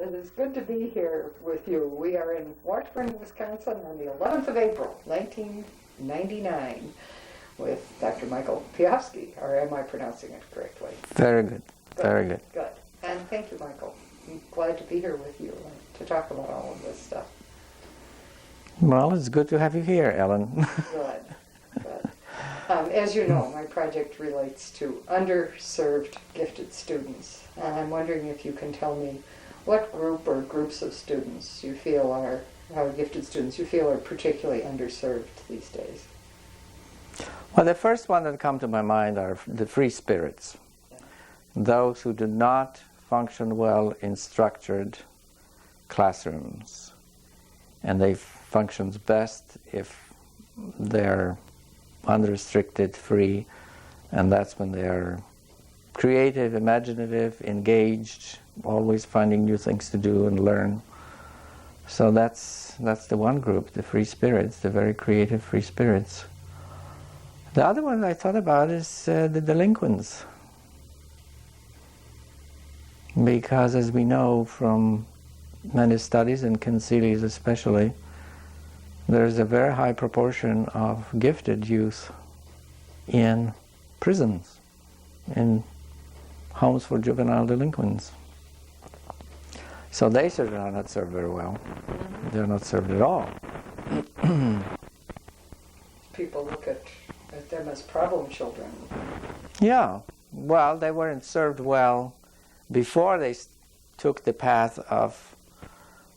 it is good to be here with you. We are in Washburn, Wisconsin on the 11th of April, 1999, with Dr. Michael Piechowski, or am I pronouncing it correctly? Very good. Very good. Good. And thank you, Michael. I'm glad to be here with you to talk about all of this stuff. Well, it's good to have you here, Ellen. Good. As you know, my project relates to underserved gifted students. And I'm wondering if you can tell me what group or groups of students you feel are, gifted students you feel are particularly underserved these days. Well, the first one that come to my mind are the free spirits. Those who do not function well in structured classrooms. And they function best if they're unrestricted, free, and that's when they're creative, imaginative, engaged, always finding new things to do and learn. So that's the one group, the free spirits, the very creative free spirits. The other one I thought about is the delinquents. Because as we know from many studies, and Ken Seeley's especially, there's a very high proportion of gifted youth in prisons, in homes for juvenile delinquents. So they certainly are not served very well. They're not served at all. People look at them as problem children. Yeah, well, they weren't served well before they took the path of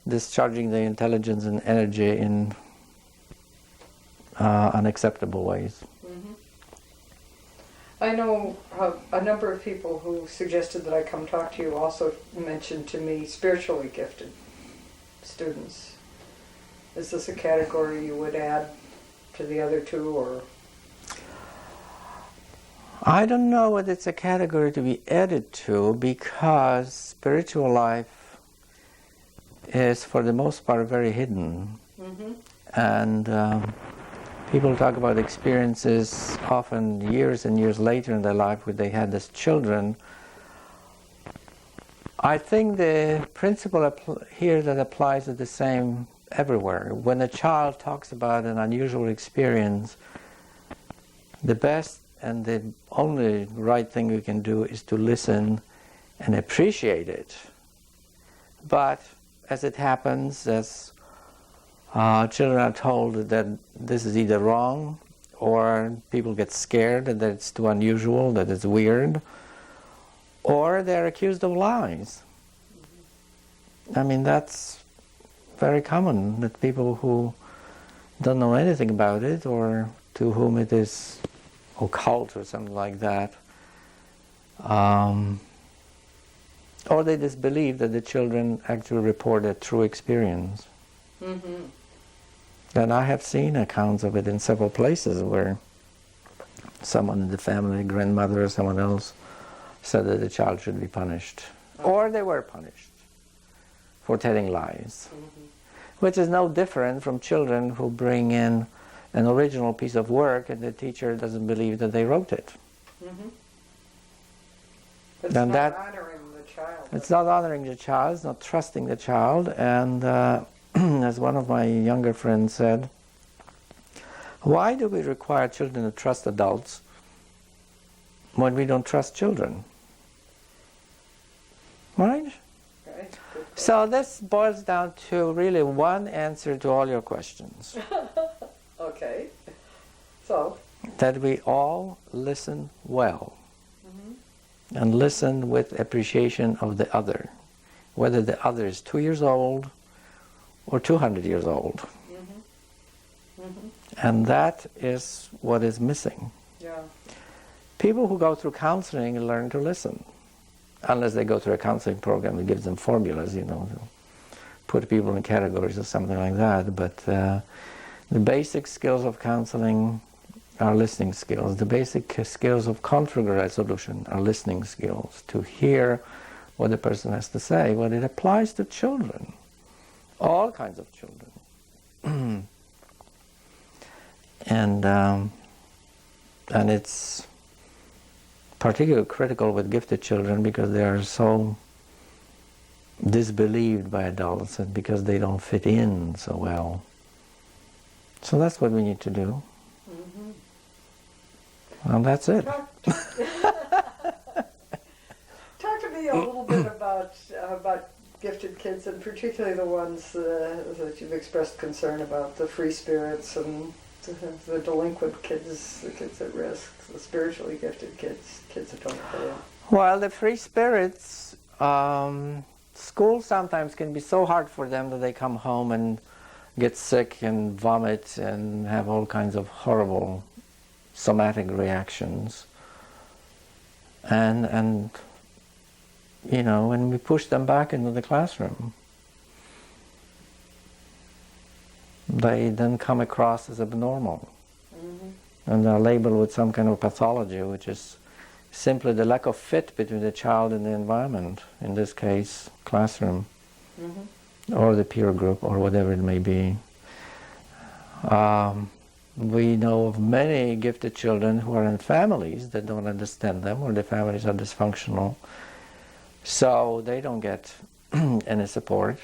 discharging their intelligence and energy in unacceptable ways. Mm-hmm. I know a number of people who suggested that I come talk to you also mentioned to me spiritually gifted students. Is this a category you would add to the other two, or? I don't know whether it's a category to be added to, because spiritual life is for the most part very hidden. Mm-hmm. And people talk about experiences often years and years later in their life where they had as children. I think the principle here that applies is the same everywhere. When a child talks about an unusual experience, the best and the only right thing we can do is to listen and appreciate it. But as it happens, as children are told that this is either wrong, or people get scared that it's too unusual, that it's weird, or they're accused of lies. I mean, that's very common, that people who don't know anything about it, or to whom it is occult or something like that, or they disbelieve that the children actually report a true experience. Mm-hmm. And I have seen accounts of it in several places where someone in the family, grandmother or someone else, said that the child should be punished. Or they were punished for telling lies. Mm-hmm. Which Which is no different from children who bring in an original piece of work and the teacher doesn't believe that they wrote it. Mm-hmm. It's And not honoring the child. It's not honoring the child, it's not trusting the child, and as one of my younger friends said, why do we require children to trust adults when we don't trust children? Right? Okay. So this boils down to really one answer to all your questions. Okay. So? That we all listen well. Mm-hmm. And listen with appreciation of the other. Whether the other is 2 years old or 200 years old. Mm-hmm. Mm-hmm. And that is what is missing. Yeah. People who go through counseling learn to listen. Unless they go through a counseling program that gives them formulas, to put people in categories or something like that. But the basic skills of counseling are listening skills. The basic skills of conflict resolution are listening skills. To hear what the person has to say. Well, it applies to children. All kinds of children. And it's particularly critical with gifted children because they are so disbelieved by adults and because they don't fit in so well. So that's what we need to do. Mm-hmm. And that's it. Talk to me a little bit about gifted kids, and particularly the ones that you've expressed concern about, the free spirits and the delinquent kids, the kids at risk, the spiritually gifted kids, kids that don't fit in. Well, the free spirits, school sometimes can be so hard for them that they come home and get sick and vomit and have all kinds of horrible somatic reactions. And you know, when we push them back into the classroom, they then come across as abnormal. Mm-hmm. And are labeled with some kind of pathology, which is simply the lack of fit between the child and the environment, in this case, classroom, mm-hmm. or the peer group, or whatever it may be. We know of many gifted children who are in families that don't understand them, or the families are dysfunctional, so they don't get any support.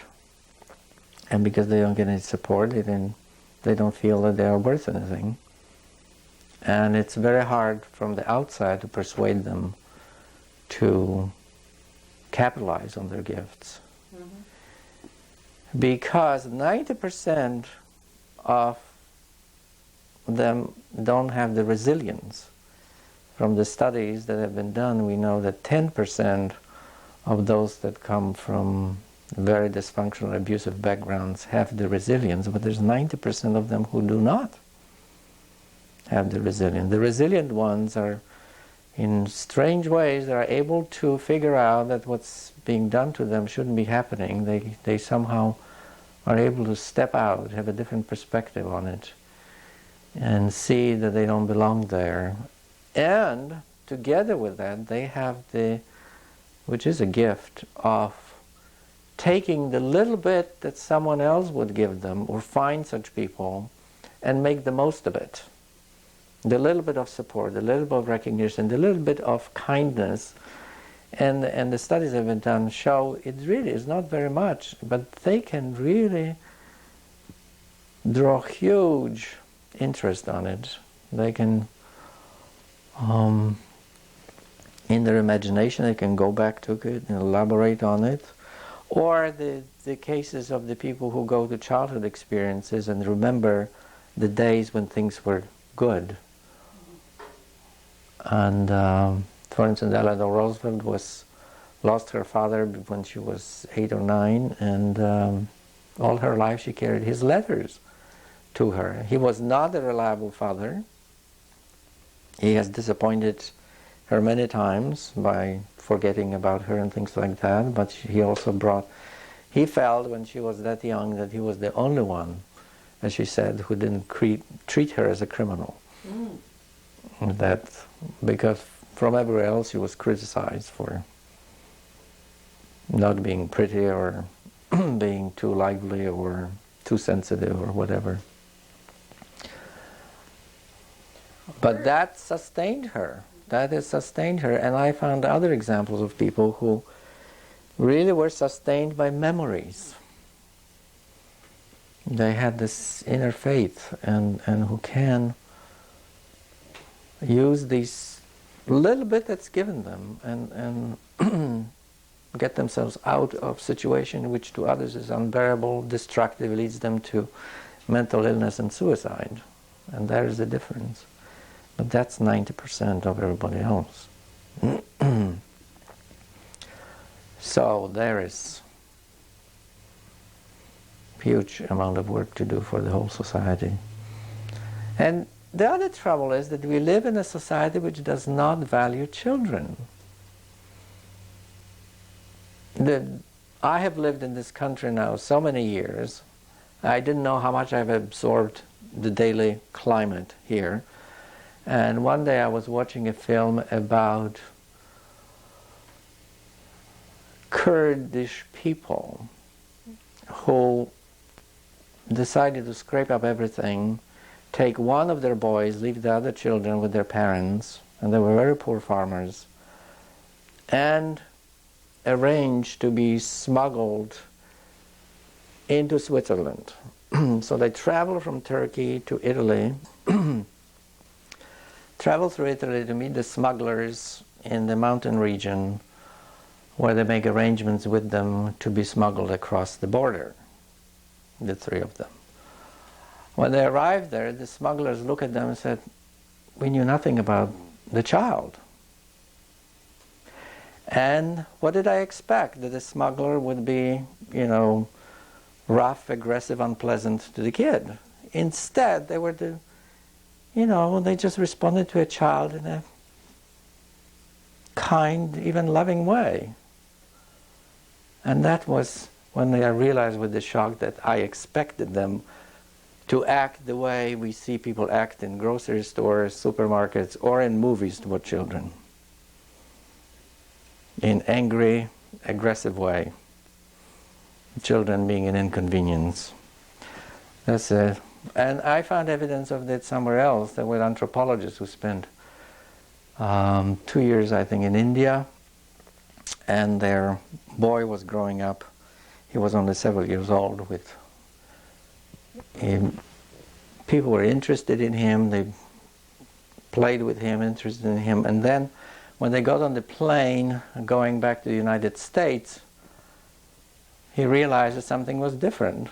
And because they don't get any support, they don't feel that they are worth anything. And it's very hard from the outside to persuade them to capitalize on their gifts. Mm-hmm. Because 90% of them don't have the resilience. From the studies that have been done, we know that 10% of those that come from very dysfunctional, abusive backgrounds have the resilience, but there's 90% of them who do not have the resilience. The resilient ones are, in strange ways, they are able to figure out that what's being done to them shouldn't be happening. They somehow are able to step out, have a different perspective on it, and see that they don't belong there. And together with that, they have which is a gift, of taking the little bit that someone else would give them, or find such people, and make the most of it. The little bit of support, the little bit of recognition, the little bit of kindness, and the studies that have been done show it really is not very much, but they can really draw huge interest on it. They can, in their imagination, they can go back to it and elaborate on it. Or the cases of the people who go to childhood experiences and remember the days when things were good. And for instance, Eleanor Roosevelt lost her father when she was 8 or 9, and all her life she carried his letters to her. He was not a reliable father. He has disappointed her many times by forgetting about her and things like that, but he felt when she was that young that he was the only one, as she said, who didn't treat her as a criminal. Mm. That because from everywhere else she was criticized for not being pretty, or being too lively, or too sensitive, or whatever. But that sustained her. That has sustained her. And I found other examples of people who really were sustained by memories. They had this inner faith, and who can use this little bit that's given them and get themselves out of situation which to others is unbearable, destructive, leads them to mental illness and suicide. And there is the difference. But that's 90% of everybody else. So there is huge amount of work to do for the whole society. And the other trouble is that we live in a society which does not value children. I have lived in this country now so many years. I didn't know how much I've absorbed the daily climate here. And one day I was watching a film about Kurdish people who decided to scrape up everything, take one of their boys, leave the other children with their parents, and they were very poor farmers, and arranged to be smuggled into Switzerland. So they travel from Turkey to Italy, travel through Italy to meet the smugglers in the mountain region, where they make arrangements with them to be smuggled across the border, the three of them. When they arrived there, the smugglers looked at them and said, "We knew nothing about the child." And what did I expect? That the smuggler would be, rough, aggressive, unpleasant to the kid. Instead, they were they just responded to a child in a kind, even loving way. And that was when I realized with the shock that I expected them to act the way we see people act in grocery stores, supermarkets, or in movies toward children. In angry, aggressive way. Children being an inconvenience. That's it. And I found evidence of that somewhere else. There were anthropologists who spent 2 years, I think, in India, and their boy was growing up. He was only several years old. People were interested in him. They played with him, interested in him. And then when they got on the plane going back to the United States, he realized that something was different,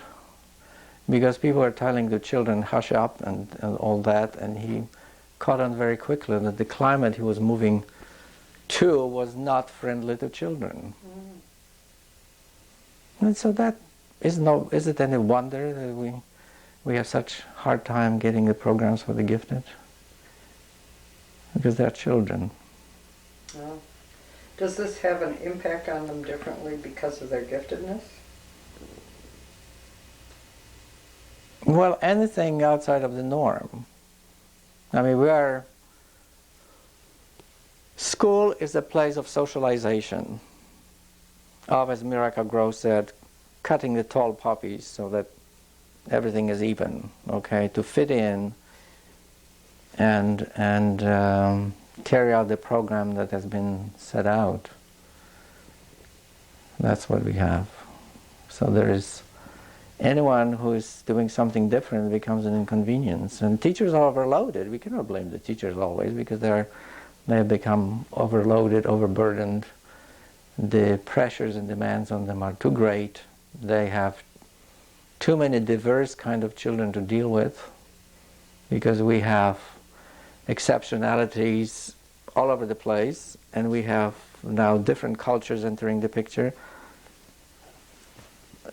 because people were telling the children, hush up and all that, and he caught on very quickly that the climate he was moving to was not friendly to children. And so that is it any wonder that we have such hard time getting the programs for the gifted? Because they're children. Well, does this have an impact on them differently because of their giftedness? Well, anything outside of the norm. I mean, school is a place of socialization, of, as Miracle Gross said, cutting the tall poppies so that everything is even, okay, to fit in and carry out the program that has been set out. That's what we have. So there is anyone who is doing something different becomes an inconvenience. And teachers are overloaded. We cannot blame the teachers always, because they have become overloaded, overburdened. The pressures and demands on them are too great. They have too many diverse kind of children to deal with, because we have exceptionalities all over the place, and we have now different cultures entering the picture.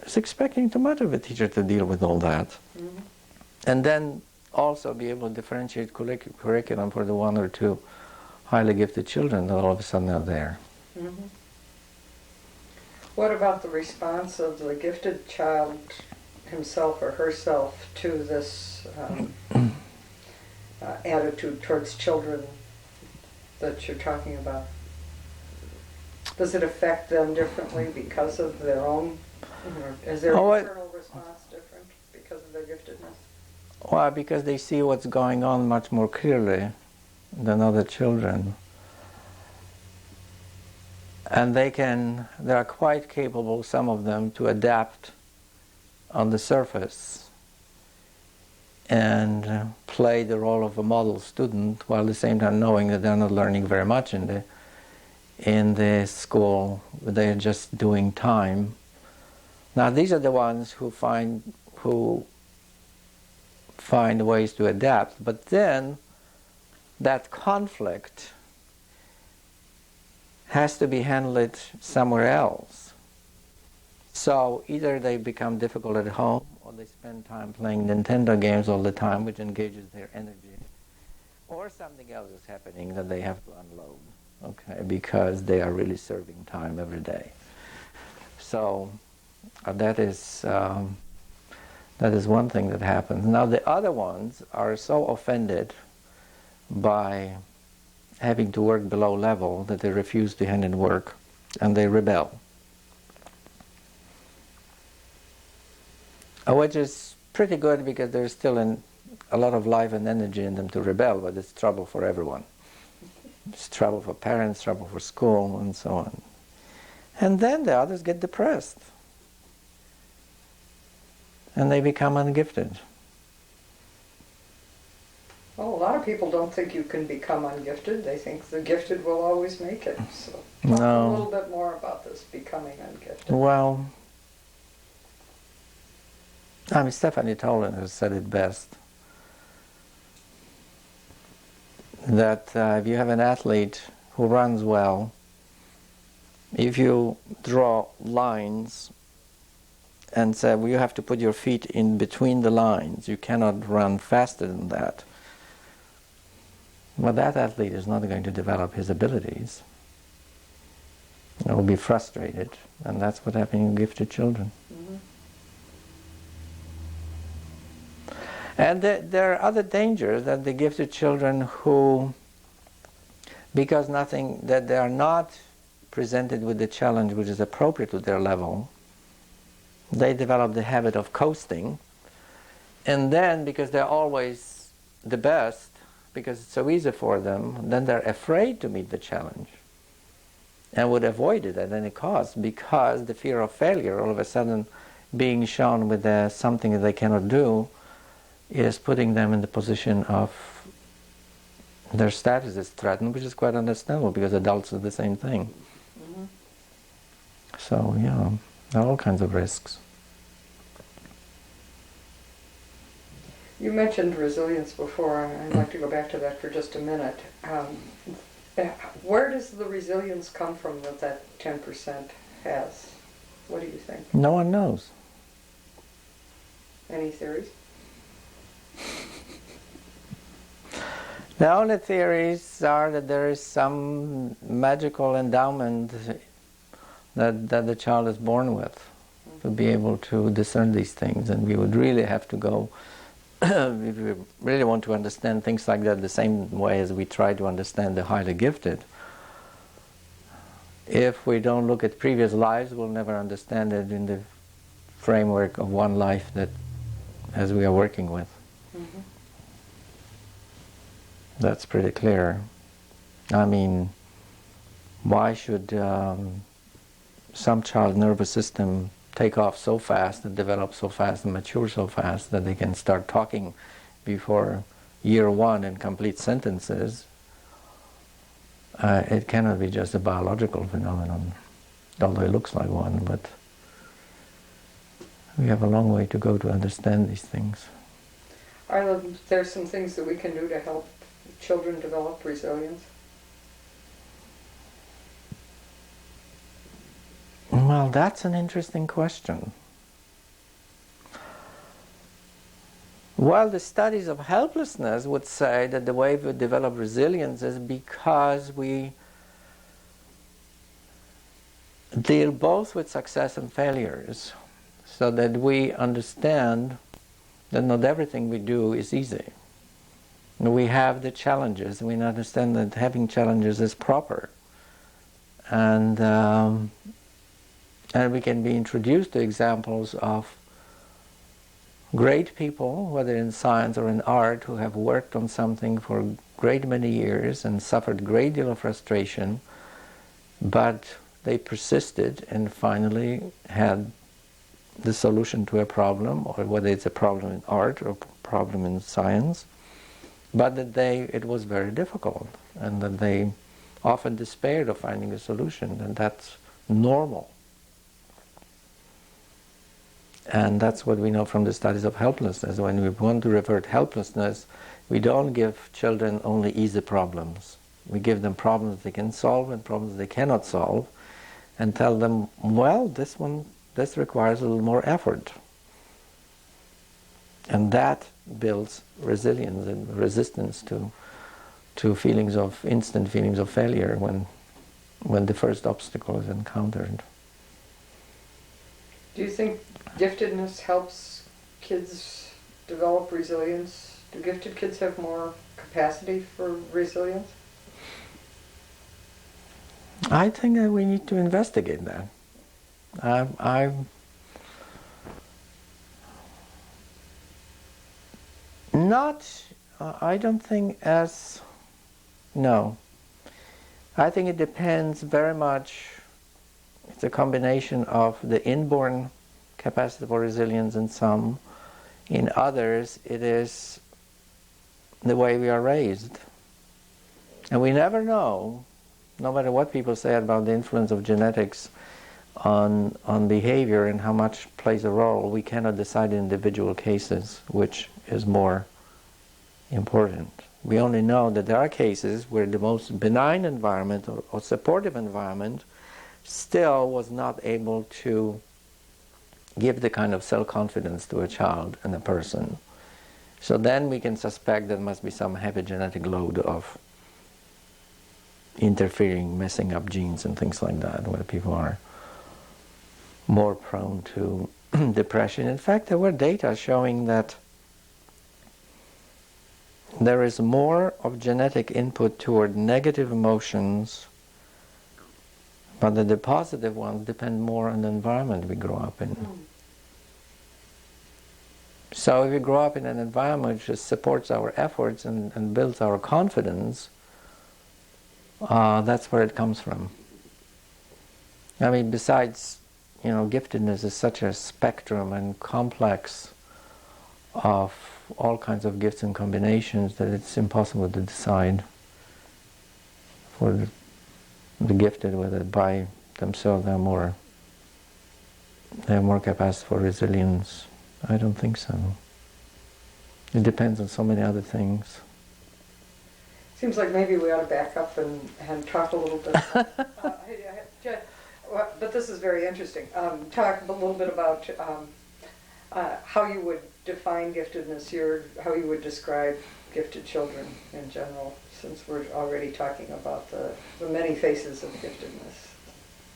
It's expecting too much of a teacher to deal with all that. Mm-hmm. And then also be able to differentiate curriculum for the one or two highly gifted children that all of a sudden are there. Mm-hmm. What about the response of the gifted child himself or herself to this attitude towards children that you're talking about? Does it affect them differently because of their own? Is their internal response different because of their giftedness? Well, because they see what's going on much more clearly than other children. And they are quite capable, some of them, to adapt on the surface and play the role of a model student, while at the same time knowing that they're not learning very much in the school. They're just doing time. Now these are the ones who find ways to adapt, but then that conflict has to be handled somewhere else. So either they become difficult at home, or they spend time playing Nintendo games all the time, which engages their energy, or something else is happening that they have to unload, okay, because they are really serving time every day. So that is one thing that happens. Now the other ones are so offended by having to work below level that they refuse to hand in work, and they rebel. Which is pretty good, because there's still a lot of life and energy in them to rebel, but it's trouble for everyone. It's trouble for parents, trouble for school, and so on. And then the others get depressed. And they become ungifted. Well, a lot of people don't think you can become ungifted. They think the gifted will always make it. So talk a little bit more about this becoming ungifted. Well, Stephanie Tolan has said it best. That if you have an athlete who runs well, if you draw lines and say, well, you have to put your feet in between the lines, you cannot run faster than that, well, that athlete is not going to develop his abilities. He will be frustrated, and that's what happens in gifted children. Mm-hmm. And there are other dangers that the gifted children who, because that they are not presented with the challenge which is appropriate to their level, they develop the habit of coasting. And then, because they're always the best, because it's so easy for them, then they're afraid to meet the challenge and would avoid it at any cost, because the fear of failure, all of a sudden being shown with something that they cannot do, is putting them in the position of their status is threatened, which is quite understandable because adults do the same thing. Mm-hmm. So, yeah, there are all kinds of risks. You mentioned resilience before, and I'd like to go back to that for just a minute. Where does the resilience come from that 10% has? What do you think? No one knows. Any theories? The only theories are that there is some magical endowment that the child is born with to be able to discern these things, and we would really have to go if we really want to understand things like that the same way as we try to understand the highly gifted. If we don't look at previous lives, we'll never understand it in the framework of one life that as we are working with. Mm-hmm. That's pretty clear. I mean, why should some child's nervous system take off so fast and develop so fast and mature so fast that they can start talking before year one in complete sentences? It cannot be just a biological phenomenon, although it looks like one, but we have a long way to go to understand these things. Are there some things that we can do to help children develop resilience? Well, that's an interesting question. Well, the studies of helplessness would say that the way we develop resilience is because we deal both with success and failures, so that we understand that not everything we do is easy. We have the challenges, and we understand that having challenges is proper. And we can be introduced to examples of great people, whether in science or in art, who have worked on something for a great many years and suffered a great deal of frustration, but they persisted and finally had the solution to a problem, or whether it's a problem in art or a problem in science, but that it was very difficult, and that they often despaired of finding a solution, and that's normal. And that's what we know from the studies of helplessness. When we want to revert helplessness, we don't give children only easy problems. We give them problems they can solve and problems they cannot solve, and tell them, well, this requires a little more effort. And that builds resilience and resistance to instant feelings of failure when the first obstacle is encountered. Do you think giftedness helps kids develop resilience? Do gifted kids have more capacity for resilience? I think that we need to investigate that. I think it depends very much It's a combination of the inborn capacity for resilience in some. In others, it is the way we are raised. And we never know, no matter what people say about the influence of genetics on behavior and how much plays a role, we cannot decide in individual cases which is more important. We only know that there are cases where the most benign environment or supportive environment still was not able to give the kind of self-confidence to a child and a person. So then we can suspect there must be some heavy genetic load of interfering, messing up genes and things like that, where people are more prone to depression. In fact, there were data showing that there is more of genetic input toward negative emotions, but that the positive ones depend more on the environment we grow up in. So if we grow up in an environment which just supports our efforts and builds our confidence, that's where it comes from. I mean, besides, giftedness is such a spectrum and complex of all kinds of gifts and combinations that it's impossible to decide for the gifted whether by themselves they have more capacity for resilience. I don't think so. It depends on so many other things. Seems like maybe we ought to back up and talk a little bit. But this is very interesting. Talk a little bit about how you would define giftedness, how you would describe gifted children in general, since we're already talking about the many faces of giftedness.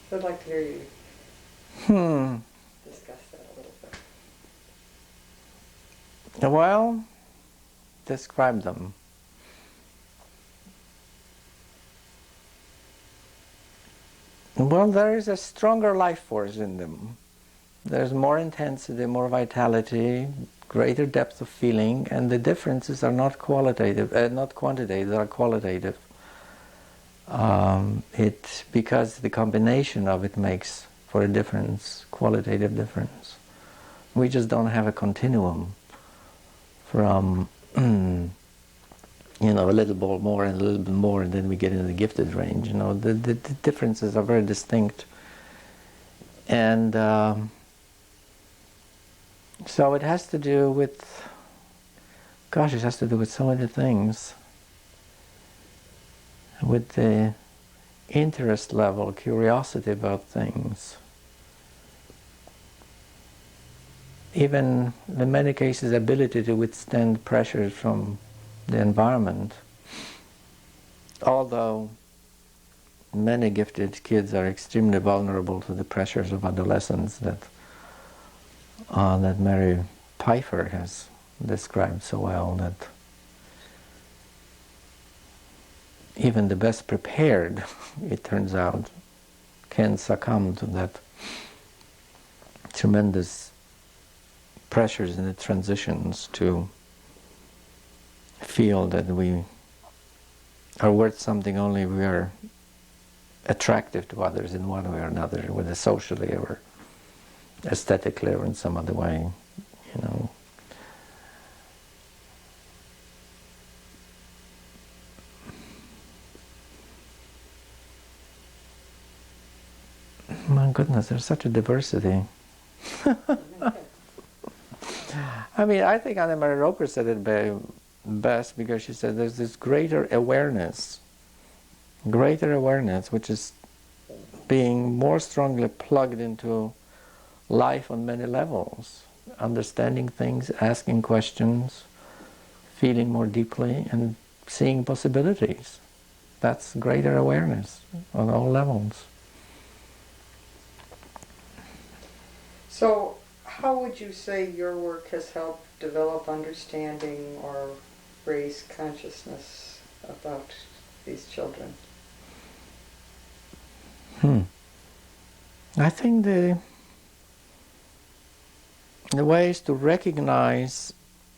So I'd like to hear you discuss that a little bit. Well, describe them. Well, there is a stronger life force in them. There's more intensity, more vitality, greater depth of feeling, and the differences are not qualitative, not quantitative, they are qualitative. Because the combination of it makes for a difference, qualitative difference. We just don't have a continuum from a little bit more and a little bit more, and then we get into the gifted range. The differences are very distinct. And so it has to do with, it has to do with so many things. With the interest level, curiosity about things. Even, in many cases, ability to withstand pressures from the environment. Although many gifted kids are extremely vulnerable to the pressures of adolescence that Mary Pfeiffer has described so well, that even the best prepared, it turns out, can succumb to that tremendous pressures in the transitions to feel that we are worth something only if we are attractive to others in one way or another, whether socially or aesthetically or in some other way, My goodness, there's such a diversity. I mean, I think Anna Maria Roper said it best, because she said there's this greater awareness, which is being more strongly plugged into life on many levels, understanding things, asking questions, feeling more deeply, and seeing possibilities. That's greater awareness on all levels. So, how would you say your work has helped develop understanding or raise consciousness about these children? I think the way is to recognize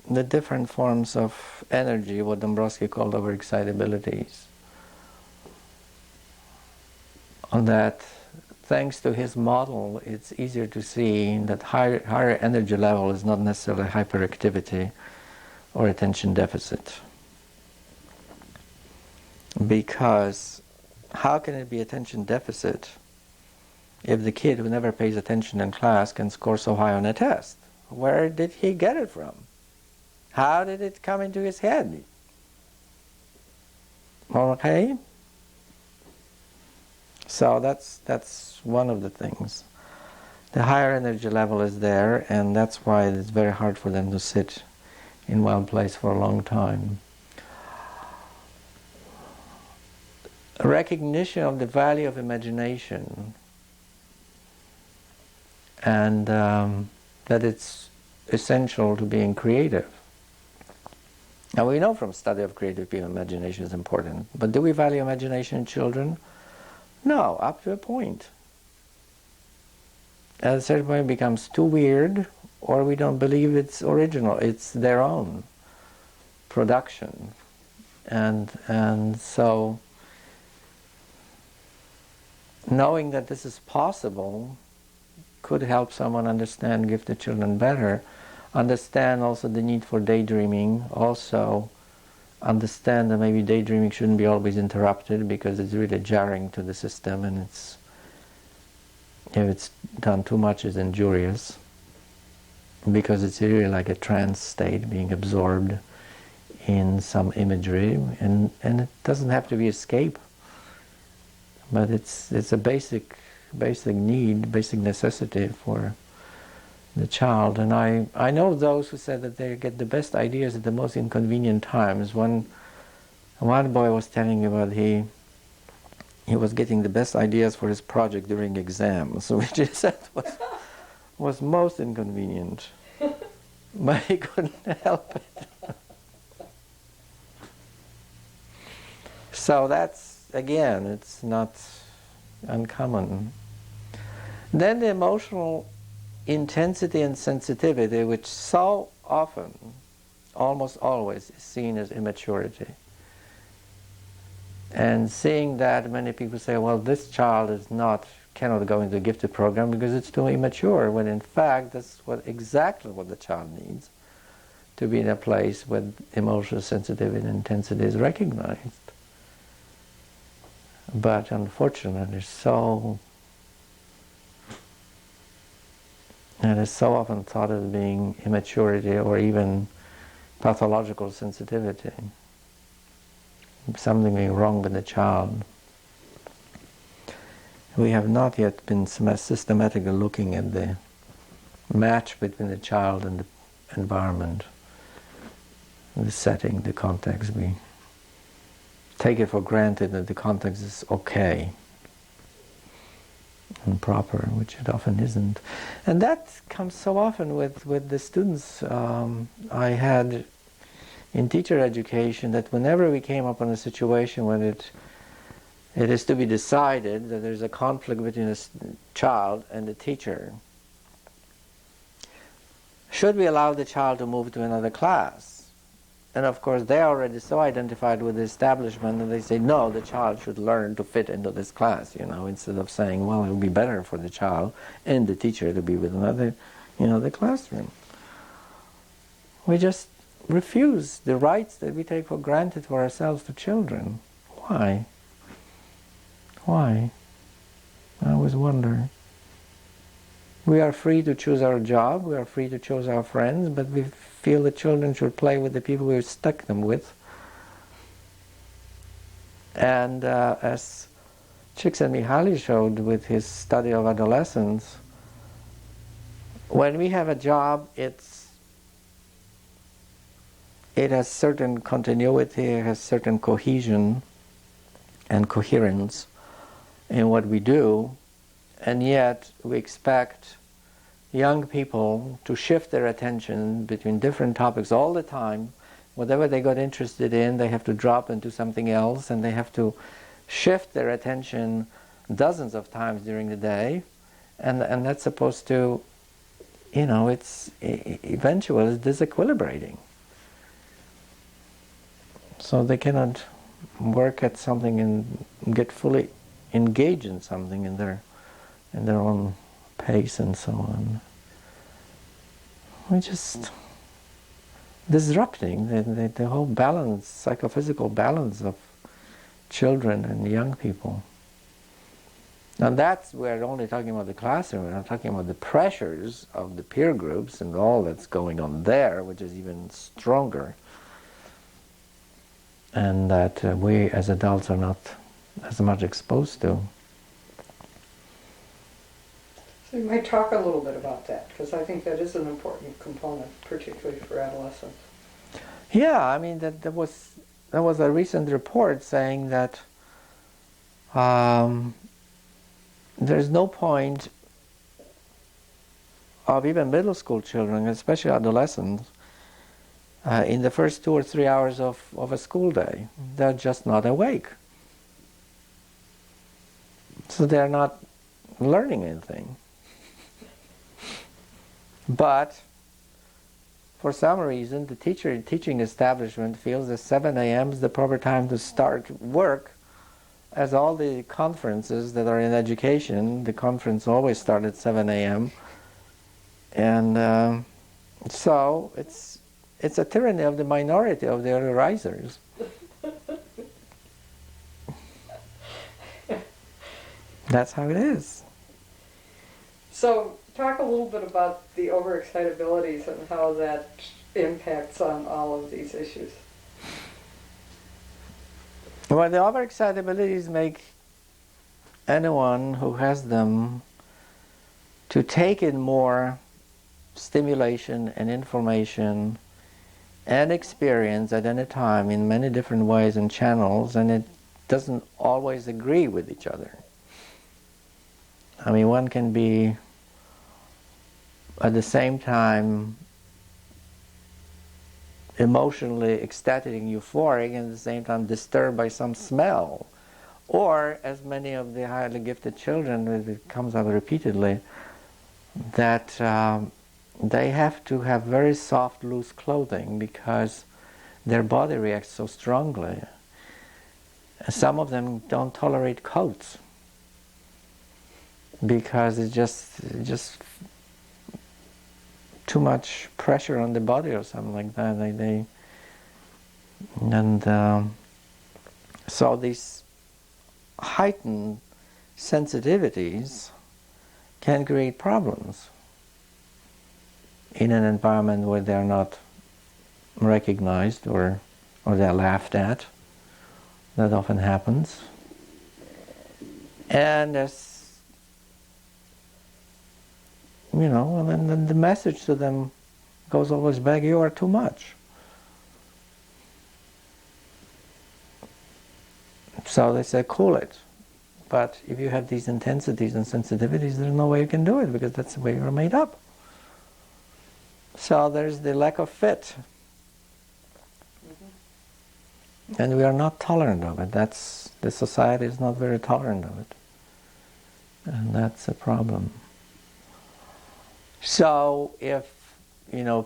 the different forms of energy, what Dombrowski called overexcitabilities. On that thanks to his model, it's easier to see that higher energy level is not necessarily hyperactivity or attention deficit. Because how can it be attention deficit if the kid who never pays attention in class can score so high on a test? Where did he get it from? How did it come into his head? Okay? So that's one of the things. The higher energy level is there, and that's why it's very hard for them to sit in one place for a long time. A recognition of the value of imagination, and that it's essential to being creative. Now we know from study of creative people imagination is important, but do we value imagination in children? No, up to a point. At a certain point it becomes too weird, or we don't believe it's original, it's their own production. And so knowing that this is possible could help someone understand gifted children better, understand also the need for daydreaming, also understand that maybe daydreaming shouldn't be always interrupted because it's really jarring to the system, and if it's done too much is injurious, because it's really like a trance state, being absorbed in some imagery, and it doesn't have to be escape, but it's a basic need, basic necessity for the child. And I know those who said that they get the best ideas at the most inconvenient times. One boy was telling me about he was getting the best ideas for his project during exams, which he said was most inconvenient. But he couldn't help it. So that's, again, it's not uncommon. Then the emotional intensity and sensitivity, which so often, almost always, is seen as immaturity. And seeing that, many people say, well, this child cannot go into a gifted program because it's too immature, when in fact that's exactly what the child needs, to be in a place where emotional sensitivity and intensity is recognized. But unfortunately, it is so often thought of being immaturity or even pathological sensitivity, something being wrong with the child. We have not yet been systematically looking at the match between the child and the environment, the setting, the context. We take it for granted that the context is okay and proper, which it often isn't. And that comes so often with the students I had in teacher education, that whenever we came up on a situation when it is to be decided that there's a conflict between a child and the teacher, should we allow the child to move to another class? And of course they're already so identified with the establishment that they say, no, the child should learn to fit into this class, instead of saying, well, it would be better for the child and the teacher to be with another, the classroom. We just refuse the rights that we take for granted for ourselves to children. Why? Why? I always wonder. We are free to choose our job, we are free to choose our friends, but we feel that children should play with the people we've stuck them with. And as Csikszentmihalyi showed with his study of adolescence, when we have a job, it has certain continuity, it has certain cohesion and coherence in what we do, and yet we expect young people to shift their attention between different topics all the time. Whatever they got interested in, they have to drop into something else, and they have to shift their attention dozens of times during the day, and that's supposed to, it's eventually disequilibrating. So they cannot work at something and get fully engaged in something in their and their own pace and so on. We're just disrupting the whole balance, psychophysical balance of children and young people. And that's, we're only talking about the classroom, we're not talking about the pressures of the peer groups and all that's going on there, which is even stronger. And that we as adults are not as much exposed to. So you might talk a little bit about that, because I think that is an important component, particularly for adolescents. Yeah, I mean, there was a recent report saying that there's no point of even middle school children, especially adolescents, in the first 2 or 3 hours of a school day. They're just not awake. So they're not learning anything. But for some reason, the teaching establishment feels that 7 a.m. is the proper time to start work, as all the conferences that are in education, the conference always start at 7 a.m. And so it's a tyranny of the minority of the early risers. That's how it is. So talk a little bit about the overexcitabilities and how that impacts on all of these issues. Well, the overexcitabilities make anyone who has them to take in more stimulation and information and experience at any time in many different ways and channels, and it doesn't always agree with each other. I mean, one can be at the same time emotionally ecstatic and euphoric, and at the same time disturbed by some smell. Or, as many of the highly gifted children, it comes out repeatedly, that they have to have very soft, loose clothing because their body reacts so strongly. Some of them don't tolerate coats because it's just too much pressure on the body or something like that. So these heightened sensitivities can create problems in an environment where they're not recognized or they're laughed at. That often happens. And as you know, and then the message to them goes always back, you are too much. So they say, cool it. But if you have these intensities and sensitivities, there's no way you can do it because that's the way you're made up. So there's the lack of fit. Mm-hmm. And we are not tolerant of it. The society is not very tolerant of it. And that's a problem. So if,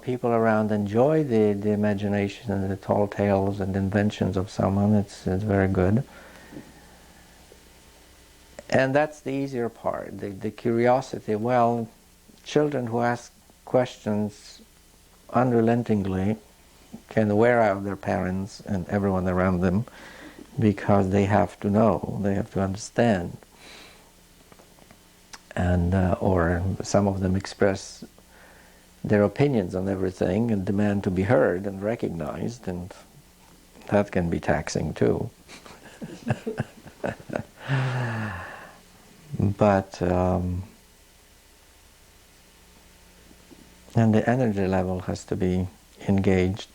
people around enjoy the imagination and the tall tales and inventions of someone, it's very good. And that's the easier part, the curiosity. Well, children who ask questions unrelentingly can wear out their parents and everyone around them because they have to know, they have to understand. And or some of them express their opinions on everything and demand to be heard and recognized, and that can be taxing too. But and the energy level has to be engaged.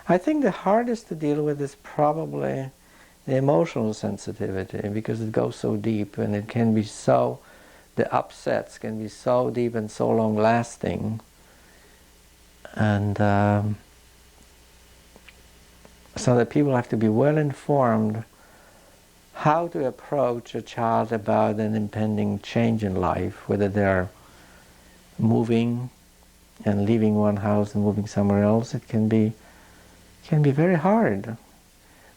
I think the hardest to deal with is probably the emotional sensitivity, because it goes so deep and it can be so, the upsets can be so deep and so long lasting. And so that people have to be well informed how to approach a child about an impending change in life, whether they're moving and leaving one house and moving somewhere else. It can be very hard.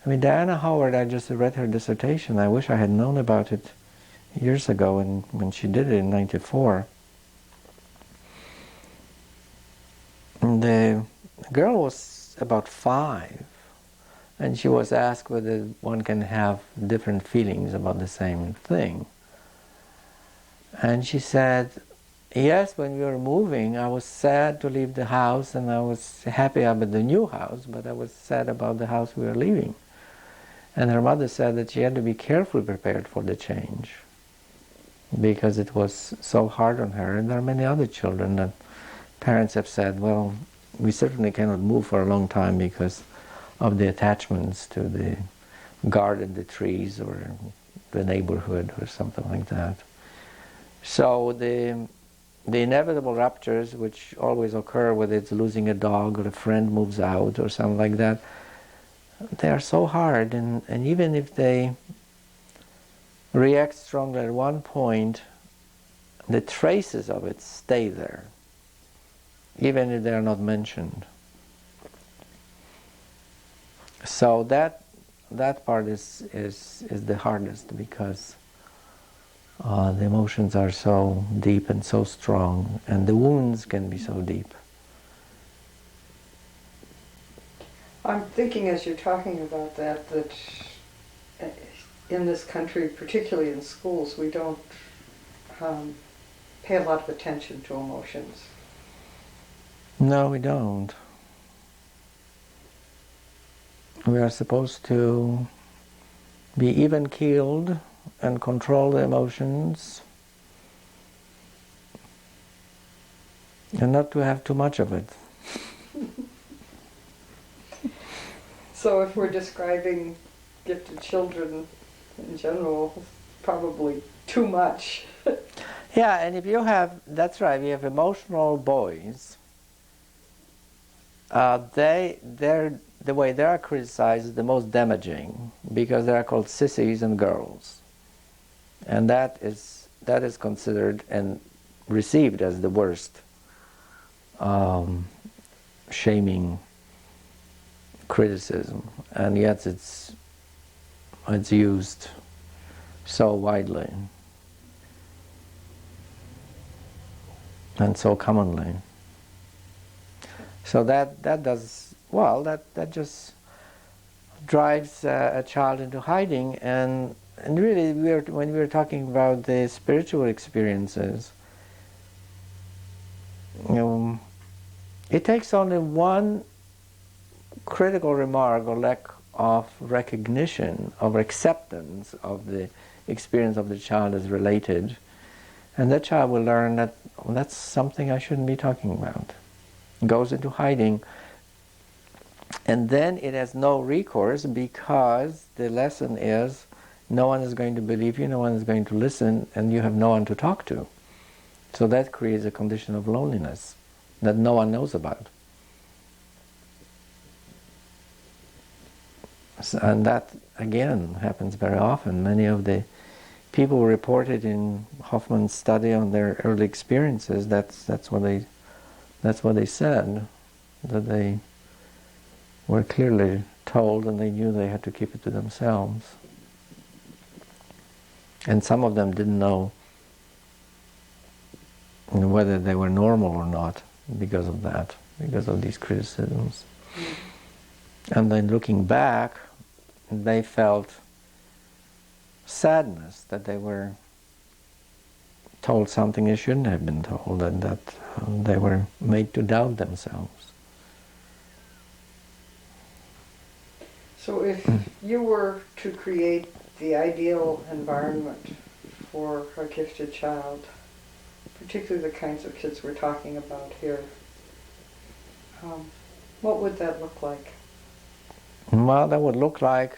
I mean, Diana Howard, I just read her dissertation. I wish I had known about it years ago when she did it in '94. And the girl was about 5, and she was asked whether one can have different feelings about the same thing. And she said, yes, when we were moving, I was sad to leave the house, and I was happy about the new house, but I was sad about the house we were leaving. And her mother said that she had to be carefully prepared for the change, because it was so hard on her. And there are many other children that parents have said, well, we certainly cannot move for a long time because of the attachments to the garden, the trees, or the neighborhood, or something like that. So the inevitable ruptures, which always occur, whether it's losing a dog or a friend moves out or something like that, they are so hard, and even if they react strongly at one point, the traces of it stay there, even if they are not mentioned. So that part is the hardest, because the emotions are so deep and so strong, and the wounds can be so deep. I'm thinking as you're talking about that in this country, particularly in schools, we don't pay a lot of attention to emotions. No, we don't. We are supposed to be even-keeled and control the emotions, and not to have too much of it. So if we're describing gifted children in general, probably too much. Yeah, and if you have, that's right, we have emotional boys, the way they are criticized is the most damaging, because they are called sissies and girls. And that is considered and received as the worst shaming criticism, and yet it's used so widely and so commonly. So that just drives a child into hiding, and really when we were talking about the spiritual experiences, it takes only one critical remark or lack of recognition, of acceptance of the experience of the child as related, and that child will learn that, well, that's something I shouldn't be talking about. Goes into hiding, and then it has no recourse, because the lesson is no one is going to believe you, no one is going to listen, and you have no one to talk to. So that creates a condition of loneliness that no one knows about. And that, again, happens very often. Many of the people reported in Hoffman's study on their early experiences, that's what they said, that they were clearly told, and they knew they had to keep it to themselves. And some of them didn't know whether they were normal or not because of that, because of these criticisms. And then looking back, they felt sadness that they were told something they shouldn't have been told, and that they were made to doubt themselves. So if you were to create the ideal environment for a gifted child, particularly the kinds of kids we're talking about here, what would that look like? Well, that would look like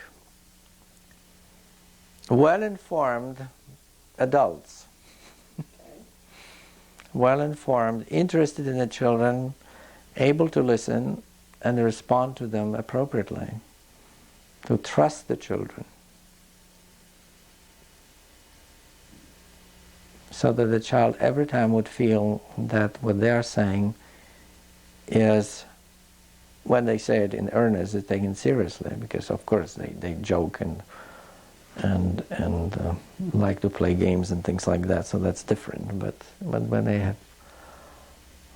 well-informed adults. Well-informed, interested in the children, able to listen and respond to them appropriately, to trust the children, so that the child every time would feel that what they are saying is, when they say it in earnest, is taken seriously, because of course they joke and and like to play games and things like that. So that's different. But when they have,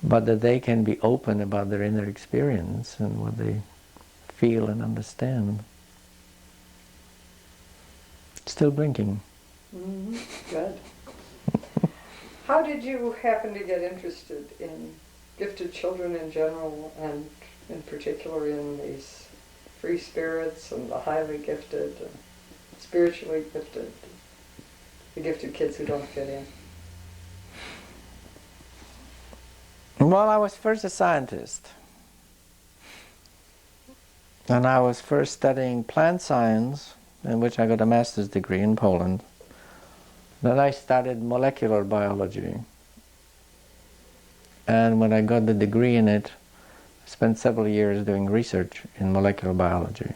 but that they can be open about their inner experience and what they feel and understand. Still blinking. Mm-hmm. Good. How did you happen to get interested in gifted children in general, and in particular in these free spirits and the highly gifted, spiritually gifted, the gifted kids who don't fit in? Well, I was first a scientist. And I was first studying plant science, in which I got a master's degree in Poland. Then I studied molecular biology. And when I got the degree in it, I spent several years doing research in molecular biology.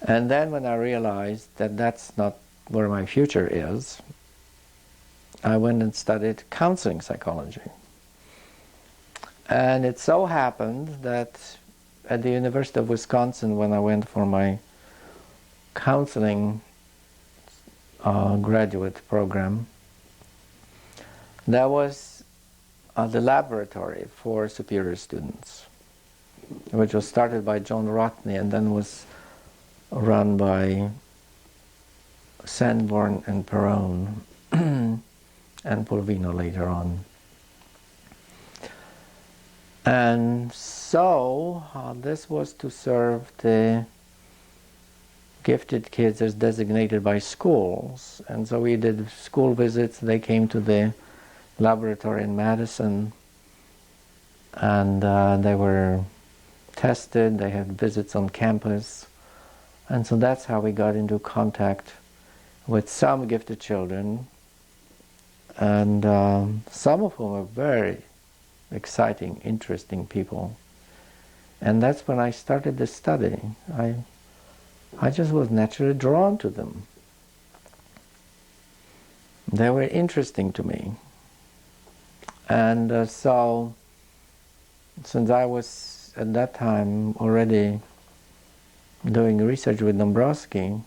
And then when I realized that that's not where my future is, I went and studied counseling psychology. And it so happened that at the University of Wisconsin, when I went for my counseling graduate program, there was the laboratory for superior students, which was started by John Rotney and then was run by Sanborn and Perrone and Polvino later on. And so this was to serve the gifted kids as designated by schools. And so we did school visits. They came to the laboratory in Madison, and they were tested. They had visits on campus. And so that's how we got into contact with some gifted children, and some of whom are very exciting, interesting people. And that's when I started the study. I just was naturally drawn to them. They were interesting to me. And so, since I was at that time already doing research with Dombrowski,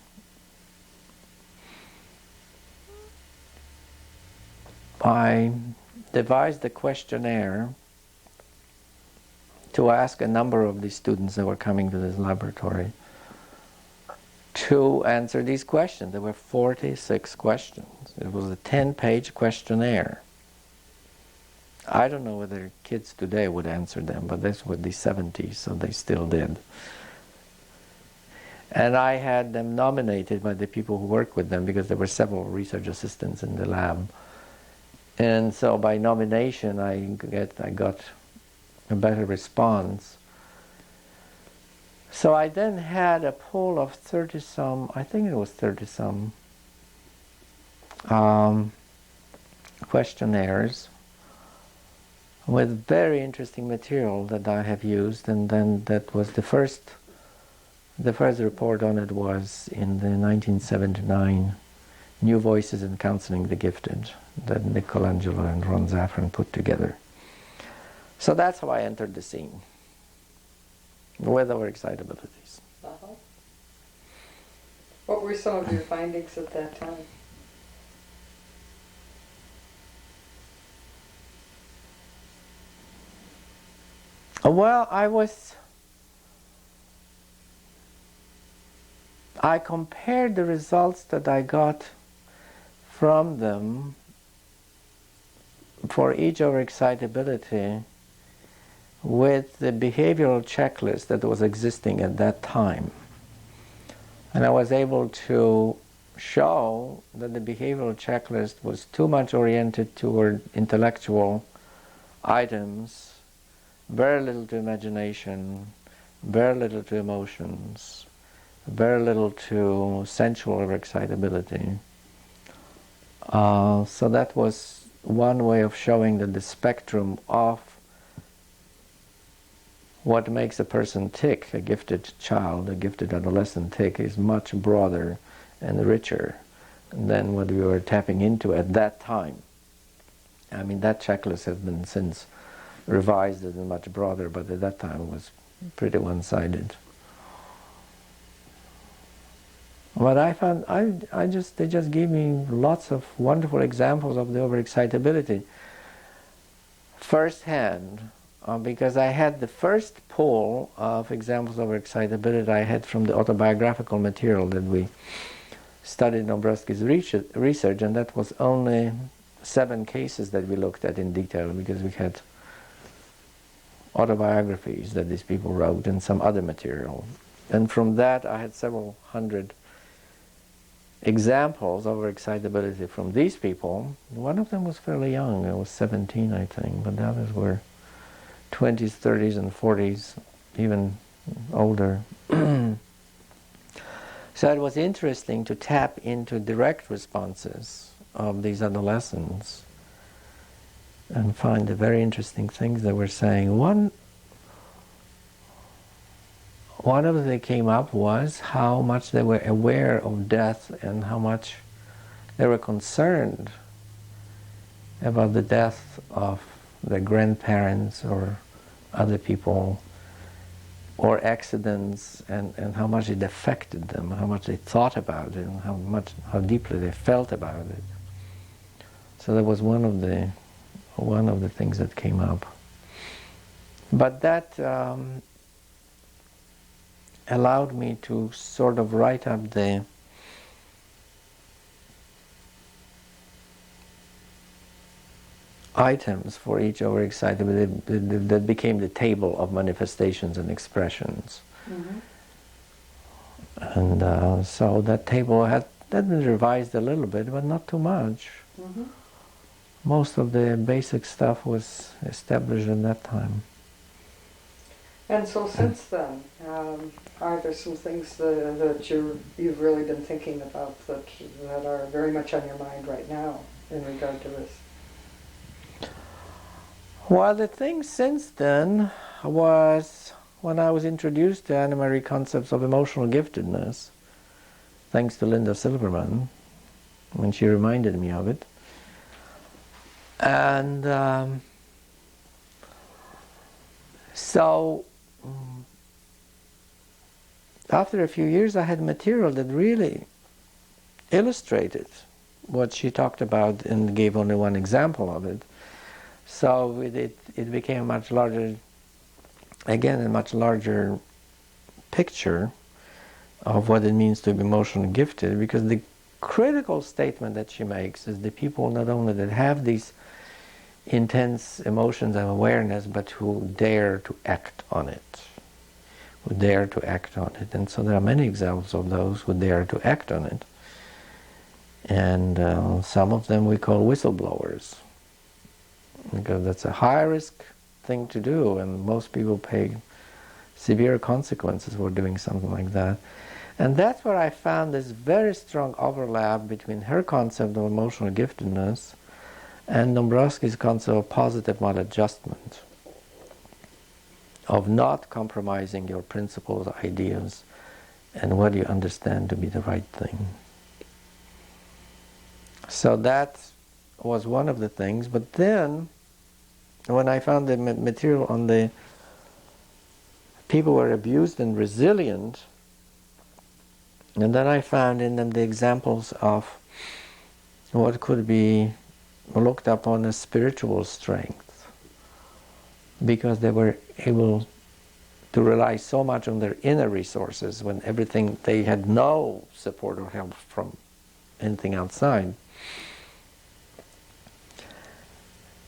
I devised a questionnaire to ask a number of the students that were coming to this laboratory to answer these questions. There were 46 questions. It was a 10-page questionnaire. I don't know whether kids today would answer them, but this was the 70s, so they still did. And I had them nominated by the people who worked with them, because there were several research assistants in the lab. And so by nomination, I got a better response. So I then had a pool of 30-some, I think it was 30-some questionnaires with very interesting material that I have used, and then that was the first report on it was in the 1979 New Voices in Counseling the Gifted that Michelangelo and Ron Zafran put together. So that's how I entered the scene, with our excitabilities. Uh-huh. What were some of your findings at that time? Well, I compared the results that I got from them for each of excitability with the behavioral checklist that was existing at that time. And I was able to show that the behavioral checklist was too much oriented toward intellectual items, very little to imagination, very little to emotions, very little to sensual or excitability. So that was one way of showing that the spectrum of what makes a person tick, a gifted child, a gifted adolescent tick, is much broader and richer than what we were tapping into at that time. I mean, that checklist has been since revised and much broader, but at that time it was pretty one-sided. What I found, they just gave me lots of wonderful examples of the overexcitability firsthand, because I had the first pool of examples of overexcitability I had from the autobiographical material that we studied Dombrowski's research, and that was only 7 cases that we looked at in detail, because we had autobiographies that these people wrote and some other material. And from that I had several hundred examples of overexcitability from these people. One of them was fairly young, it was 17 I think, but the others were 20s, 30s and 40s, even older. So it was interesting to tap into direct responses of these adolescents and find the very interesting things they were saying. One of them that came up was how much they were aware of death and how much they were concerned about the death of their grandparents or other people, or accidents, and how much it affected them, how much they thought about it, and how deeply they felt about it. So that was one of the things that came up. But that allowed me to sort of write up the items for each overexcitability that became the table of manifestations and expressions. Mm-hmm. And so that table had been revised a little bit, but not too much. Mm-hmm. Most of the basic stuff was established at that time. And so since then, are there some things that you've really been thinking about that are very much on your mind right now in regard to this? Well, the thing since then was when I was introduced to Anna Marie concepts of emotional giftedness, thanks to Linda Silverman, when she reminded me of it. And so after a few years I had material that really illustrated what she talked about and gave only one example of it. So it became a much larger picture of what it means to be emotionally gifted, because the critical statement that she makes is the people not only that have these intense emotions and awareness, but who dare to act on it. And so there are many examples of those who dare to act on it. And some of them we call whistleblowers, because that's a high-risk thing to do, and most people pay severe consequences for doing something like that. And that's where I found this very strong overlap between her concept of emotional giftedness and Dombrowski's concept of positive maladjustment, of not compromising your principles, ideas, and what you understand to be the right thing. So that was one of the things. But then, when I found the material on the people who were abused and resilient, and then I found in them the examples of what could be looked upon as spiritual strength, because they were able to rely so much on their inner resources when they had no support or help from anything outside.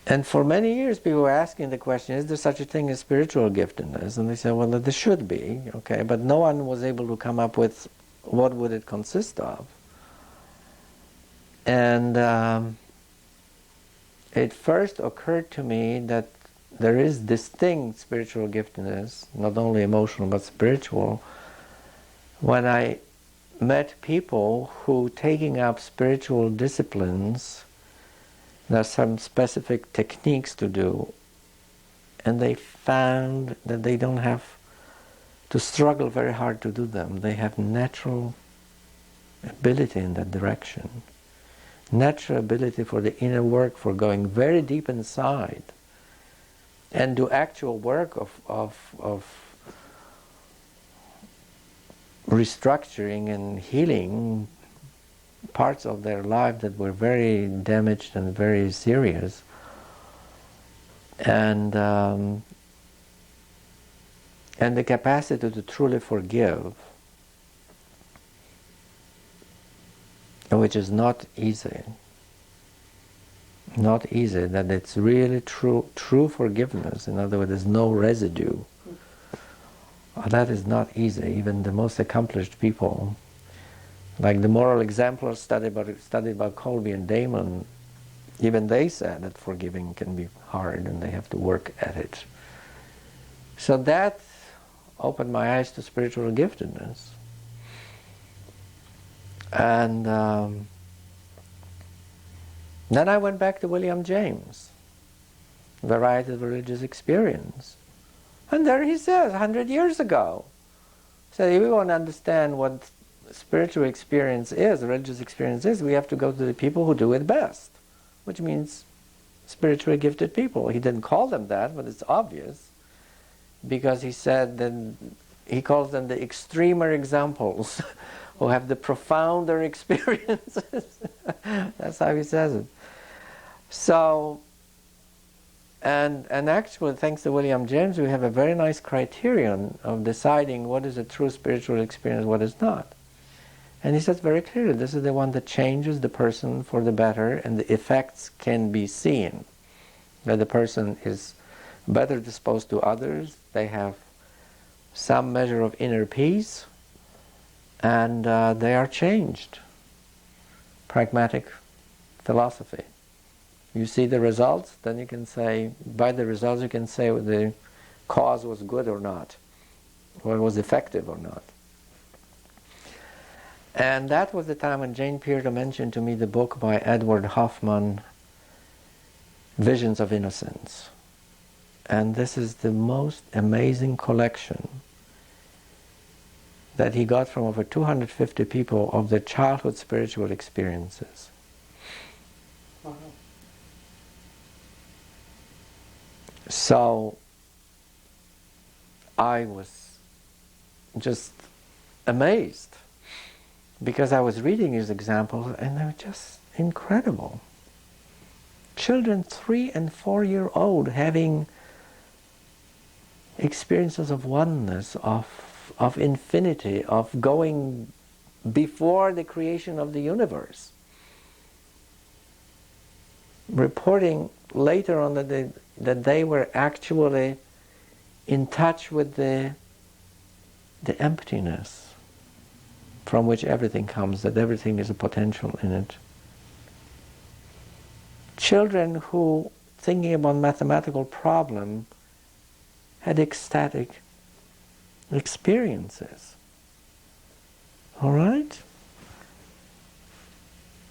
And for many years people were asking the question, is there such a thing as spiritual giftedness? And they said, well, there should be, okay, but no one was able to come up with what would it consist of. And it first occurred to me that there is distinct spiritual giftedness, not only emotional but spiritual, when I met people who, taking up spiritual disciplines, there are some specific techniques to do, and they found that they don't have to struggle very hard to do them. They have natural ability in that direction. Natural ability for the inner work, for going very deep inside and do actual work of restructuring and healing parts of their life that were very damaged and very serious. And the capacity to truly forgive, which is not easy. Not easy, that it's really true forgiveness. In other words, there's no residue. That is not easy. Even the most accomplished people, like the moral exemplars studied by Colby and Damon, even they said that forgiving can be hard and they have to work at it. So that opened my eyes to spiritual giftedness. And then I went back to William James, Variety of Religious Experience. And there he says, 100 years ago, so if we want to understand what spiritual experience is, religious experience is, we have to go to the people who do it best, which means spiritually gifted people. He didn't call them that, but it's obvious, because he said that he calls them the extremer examples who have the profounder experiences. That's how he says it. So, and actually, thanks to William James, we have a very nice criterion of deciding what is a true spiritual experience, what is not. And he says very clearly, this is the one that changes the person for the better, and the effects can be seen. That the person is better disposed to others, they have some measure of inner peace, and they are changed. Pragmatic philosophy. You see the results, then you can say, by the results you can say whether the cause was good or not, or it was effective or not. And that was the time when Jane Peerto mentioned to me the book by Edward Hoffman, Visions of Innocence. And this is the most amazing collection that he got from over 250 people of their childhood spiritual experiences. Wow. So I was just amazed, because I was reading his examples and they were just incredible. Children 3 and 4 year old having experiences of oneness, of infinity, of going before the creation of the universe. Reporting later on that they were actually in touch with the emptiness from which everything comes, that everything is a potential in it. Children who, thinking about mathematical problem, had ecstatic experiences. All right?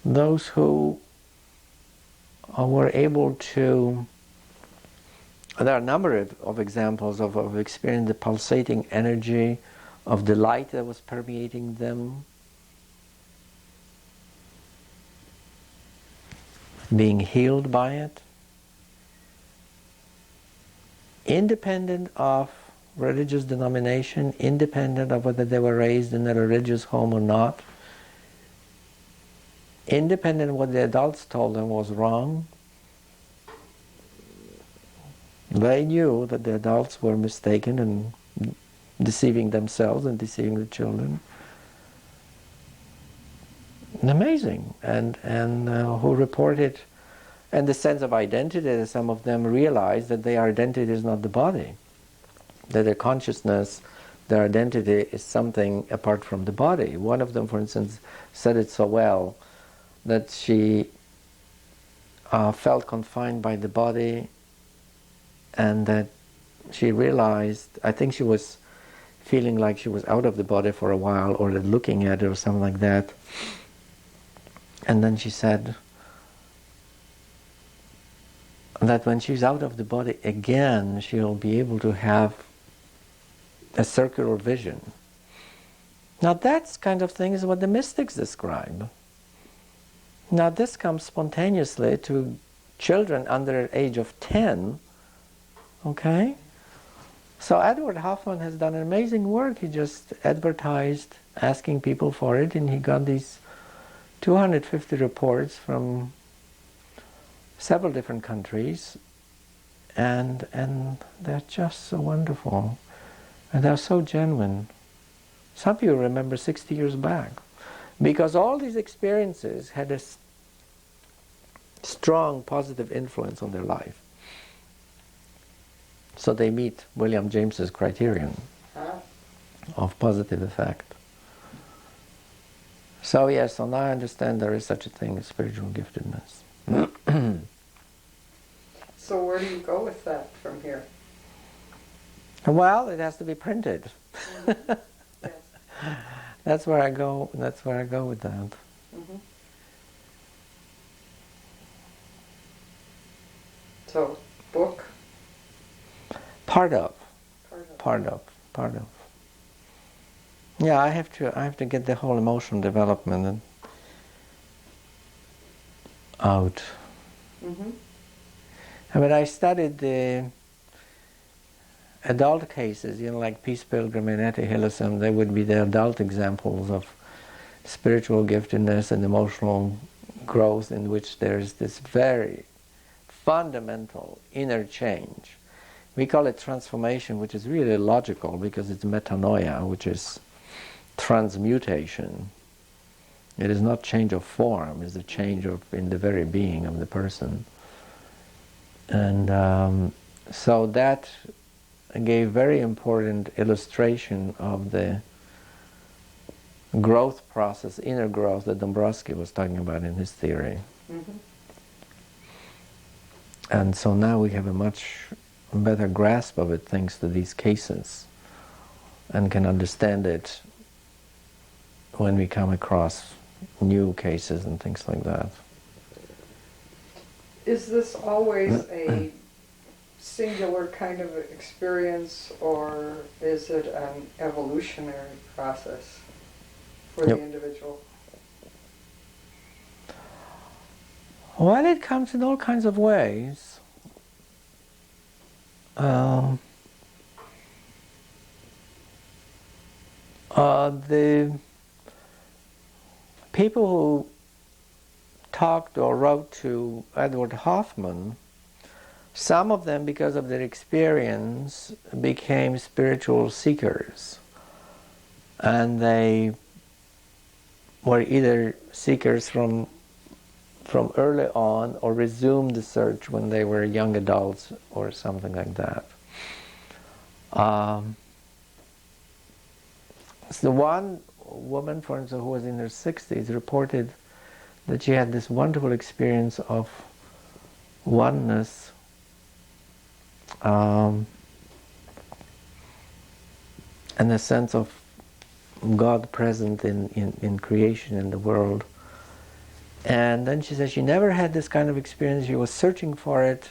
Those who were able to, there are a number of examples of experiencing the pulsating energy of the light that was permeating them, being healed by it, independent of religious denomination, independent of whether they were raised in a religious home or not, independent of what the adults told them was wrong. They knew that the adults were mistaken and deceiving themselves and deceiving the children. Amazing. And who reported, and the sense of identity, that some of them realized that their identity is not the body, that their consciousness, their identity is something apart from the body. One of them, for instance, said it so well that she felt confined by the body, and that she realized, I think she was feeling like she was out of the body for a while, or looking at it or something like that. And then she said that when she's out of the body again, she'll be able to have a circular vision. Now that kind of thing is what the mystics describe. Now this comes spontaneously to children under the age of 10, okay? So Edward Hoffman has done amazing work. He just advertised asking people for it, and he got these 250 reports from several different countries, and they're just so wonderful, and they're so genuine. Some people remember 60 years back, because all these experiences had a strong positive influence on their life. So they meet William James's criterion of positive effect. So yes, so now I understand there is such a thing as spiritual giftedness. So where do you go with that from here? Well, it has to be printed. Mm-hmm. Yes. That's where I go. That's where I go with that. Mm-hmm. So, book? Part of. Part of. Yeah, I have to get the whole emotional development out. Mm-hmm. I mean, I studied the adult cases, like Peace Pilgrim and Etty Hillesum. They would be the adult examples of spiritual giftedness and emotional growth in which there's this very fundamental inner change. We call it transformation, which is really logical because it's metanoia, which is transmutation. It is not change of form, it's a change in the very being of the person. And so that gave very important illustration of the growth process, inner growth that Dombrowski was talking about in his theory. Mm-hmm. And so now we have a much better grasp of it thanks to these cases, and can understand it when we come across new cases and things like that. Is this always a singular kind of experience, or is it an evolutionary process for the individual? Well, it comes in all kinds of ways. The people who talked or wrote to Edward Hoffman, some of them, because of their experience, became spiritual seekers. And they were either seekers from early on, or resumed the search when they were young adults or something like that. So one woman, for instance, who was in her 60s, reported that she had this wonderful experience of oneness and a sense of God present in creation, in the world. And then she said she never had this kind of experience. She was searching for it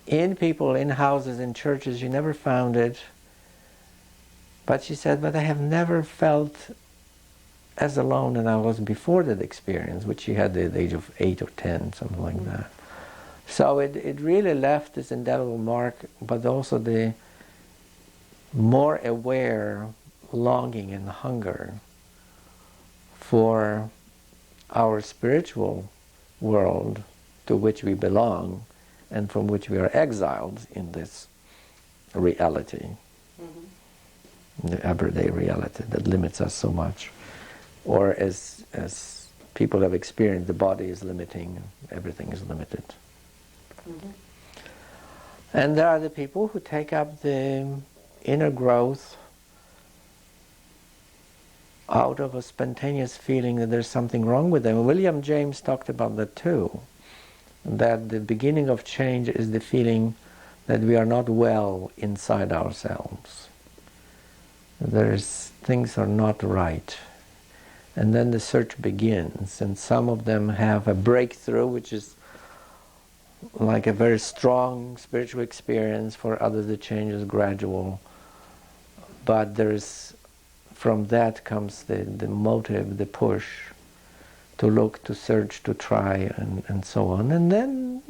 in people, in houses, in churches. She never found it. But she said, but I have never felt as alone as I was before that experience, which she had at the age of 8 or 10, something like that. So it really left this indelible mark, but also the more aware longing and hunger for our spiritual world to which we belong and from which we are exiled in this reality, the everyday reality that limits us so much. Or as people have experienced, the body is limiting, everything is limited. Mm-hmm. And there are the people who take up the inner growth out of a spontaneous feeling that there's something wrong with them. William James talked about that too, that the beginning of change is the feeling that we are not well inside ourselves. Things are not right. And then the search begins, and some of them have a breakthrough, which is like a very strong spiritual experience. For others the change is gradual. But from that comes the motive, the push to look, to search, to try, and so on. And then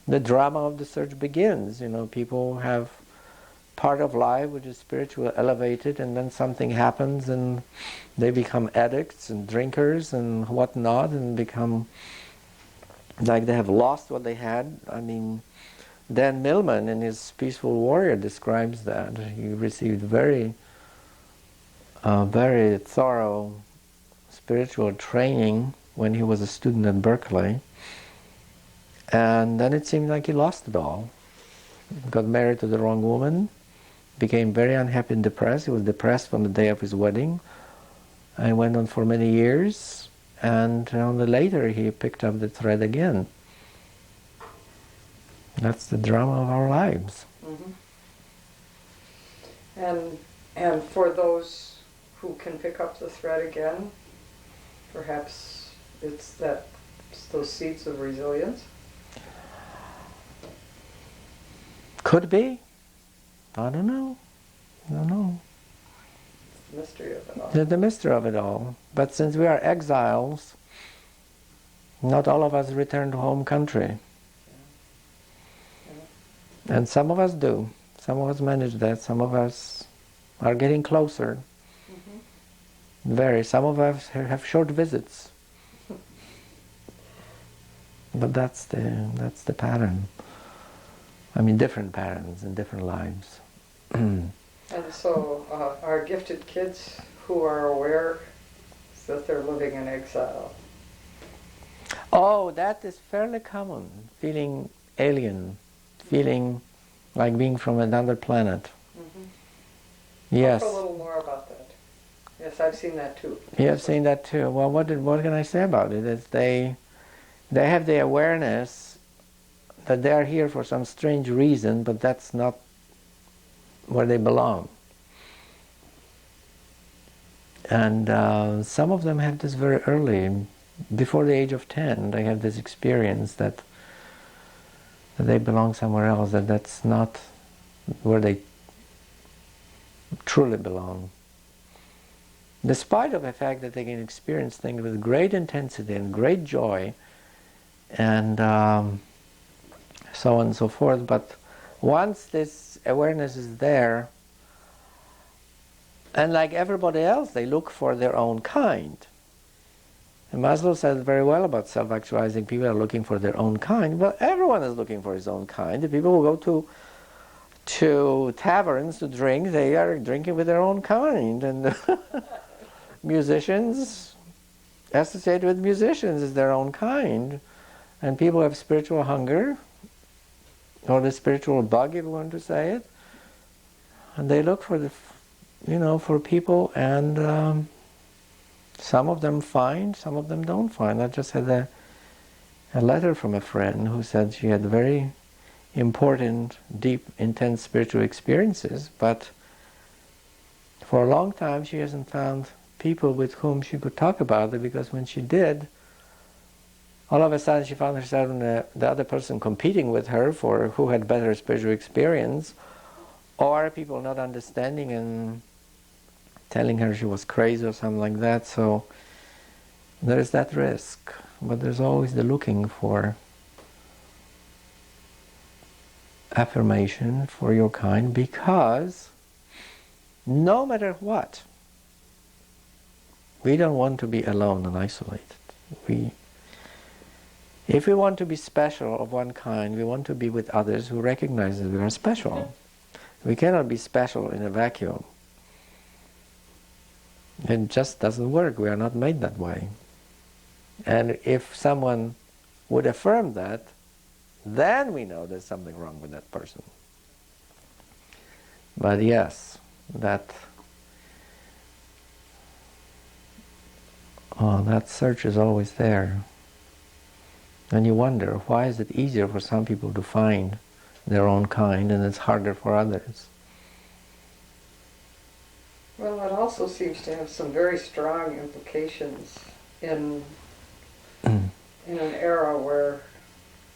the drama of the search begins. People have part of life which is spiritual, elevated, and then something happens and they become addicts and drinkers and whatnot and become like they have lost what they had. I mean, Dan Millman in his Peaceful Warrior describes that. He received very thorough spiritual training when he was a student at Berkeley, and then it seemed like he lost it all. Got married to the wrong woman, became very unhappy and depressed. He was depressed from the day of his wedding, and went on for many years, and later he picked up the thread again. That's the drama of our lives. Mm-hmm. And for those who can pick up the thread again, perhaps it's those seeds of resilience. Could be. I don't know. The mystery of it all. The mystery of it all. But since we are exiles, not all of us return to home country. And some of us do. Some of us manage that. Some of us are getting closer. Some of us have short visits. But that's the pattern. I mean, different patterns in different lives. And so are gifted kids who are aware that they're living in exile? Oh, that is fairly common. Feeling alien, feeling like being from another planet. Yes. Talk a little more about that. Yes, I've seen that too. You have seen that too. Well, what can I say about it? Is they have the awareness that they are here for some strange reason, but that's not where they belong. And some of them have this very early, before the age of 10, they have this experience that they belong somewhere else, that's not where they truly belong. Despite of the fact that they can experience things with great intensity and great joy, and so on and so forth, but once this awareness is there, and like everybody else, they look for their own kind. And Maslow said very well about self-actualizing people are looking for their own kind. Well, everyone is looking for his own kind. The people who go to taverns to drink, they are drinking with their own kind. And musicians, associated with musicians, is their own kind. And people who have spiritual hunger, or the spiritual bug, if you want to say it, and they look for for people, and some of them find, some of them don't find. I just had a letter from a friend who said she had very important, deep, intense spiritual experiences, but for a long time she hasn't found people with whom she could talk about it, because when she did, all of a sudden she found herself in the other person competing with her for who had better spiritual experience, or people not understanding and telling her she was crazy or something like that. So there is that risk, but there's always the looking for affirmation for your kind, because no matter what, we don't want to be alone and isolated. If we want to be special of one kind, we want to be with others who recognize that we are special. We cannot be special in a vacuum. It just doesn't work. We are not made that way. And if someone would affirm that, then we know there's something wrong with that person. But yes, that search is always there. And you wonder, why is it easier for some people to find their own kind and it's harder for others? Well, it also seems to have some very strong implications in an era where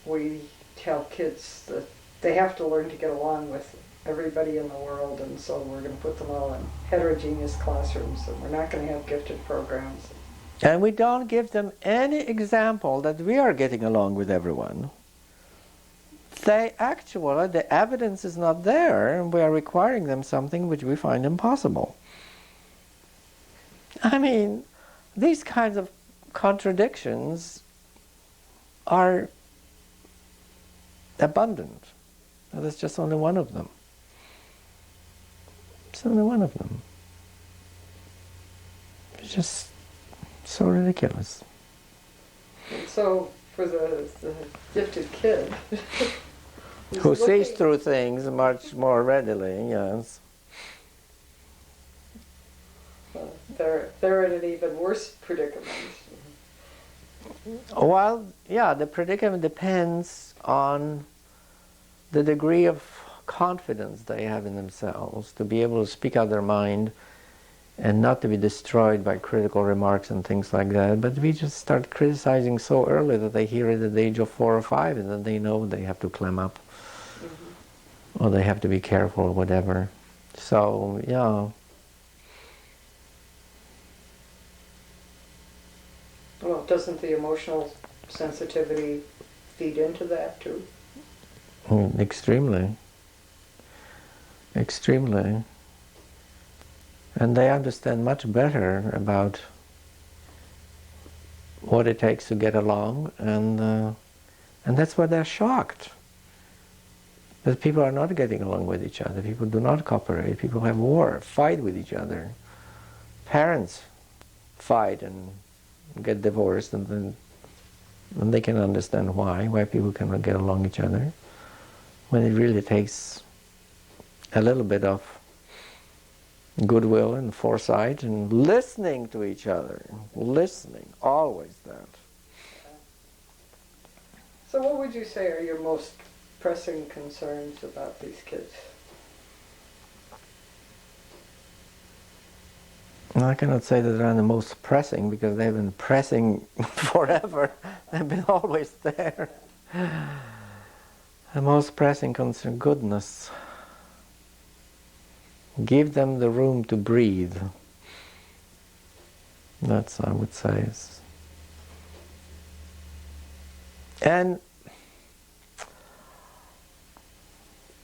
we tell kids that they have to learn to get along with everybody in the world, and so we're going to put them all in heterogeneous classrooms, and we're not going to have gifted programs. And we don't give them any example that we are getting along with everyone. they actually, the evidence is not there, and we are requiring them something which we find impossible. I mean, these kinds of contradictions are abundant. Now, there's just only one of them. It's only one of them. It's just so ridiculous. So, for the gifted kid who sees through things much more readily, yes. They're in an even worse predicament. Well, yeah, the predicament depends on the degree of confidence they have in themselves to be able to speak out their mind and not to be destroyed by critical remarks and things like that. But we just start criticizing so early that they hear it at the age of 4 or 5, and then they know they have to clam up, or they have to be careful or whatever. So, yeah. Well, doesn't the emotional sensitivity feed into that too? Extremely. Extremely. And they understand much better about what it takes to get along, and that's why they're shocked that people are not getting along with each other. People do not cooperate. People have war, fight with each other. Parents fight and get divorced, and they can understand why people cannot get along with each other, when it really takes a little bit of goodwill and foresight and listening to each other. Listening, always that. So what would you say are your most pressing concerns about these kids? I cannot say that they're the most pressing, because they've been pressing forever. They've been always there. The most pressing concern, goodness. Give them the room to breathe. That's, I would say, is. And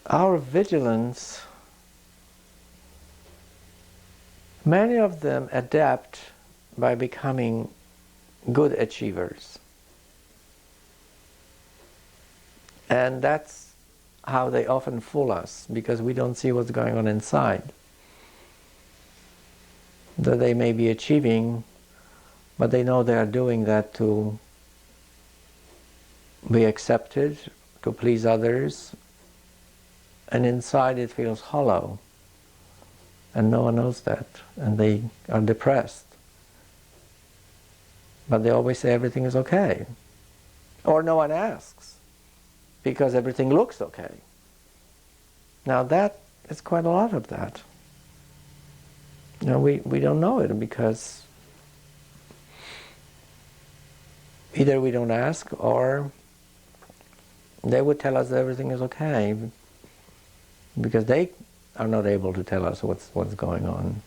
our vigilance, many of them adapt by becoming good achievers. And that's how they often fool us, because we don't see what's going on inside. That they may be achieving, but they know they are doing that to be accepted, to please others, and inside it feels hollow. And no one knows that, and they are depressed. But they always say everything is okay. Or no one asks, because everything looks okay. Now that is quite a lot of that. We don't know it, because either we don't ask, or they would tell us that everything is okay, because they are not able to tell us what's going on.